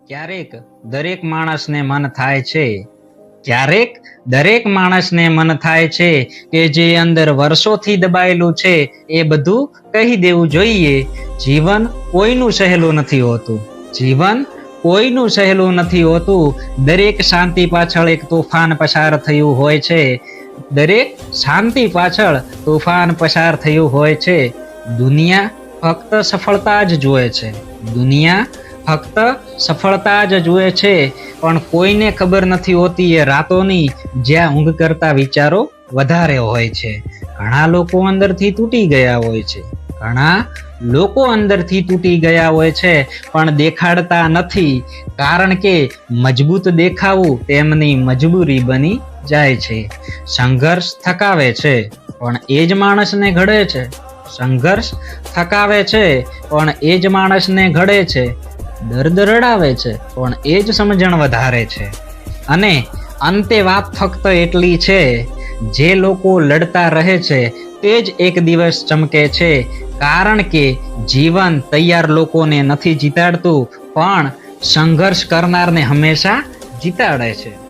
ક્યારેક દરેક માણસને મન થાય છે ક્યારેક દરેક માણસને મન થાય છે કે જે અંદર વર્ષોથી દબાયેલું છે એ બધું કહી દેવું જોઈએ. જીવન કોઈનું સહેલું નથી હોતું. જીવન કોઈનું સહેલું નથી હોતું. દરેક શાંતિ પાછળ એક તોફાન પસાર થયું હોય છે. દરેક શાંતિ પાછળ તોફાન પસાર થયું હોય છે. દુનિયા ફક્ત સફળતા જ જુએ છે. દુનિયા ફક્ત સફળતા જ જુએ છે, પણ કોઈને ખબર નથી હોતી એ રાતોની જ્યાં ઊંઘ કરતા વિચારો વધારે હોય છે. ઘણા લોકો અંદરથી તૂટી ગયા હોય છે. ઘણા લોકો અંદરથી તૂટી ગયા હોય છે, પણ દેખાડતા નથી, કારણ કે મજબૂત દેખાવું તેમની મજબૂરી બની જાય છે. સંઘર્ષ થકાવે છે, પણ એ જ માણસને ઘડે છે. સંઘર્ષ થકાવે છે, પણ એ જ માણસને ઘડે છે. દર્દ રડાવે છે, પણ એ જ સમજણ વધારે છે. અને અંતે વાત ફક્ત એટલી છે, જે લોકો લડતા રહે છે તે જ એક દિવસ ચમકે છે, કારણ કે જીવન તૈયાર લોકોને નથી જીતાડતું, પણ સંઘર્ષ કરનારને હંમેશા જીતાડે છે.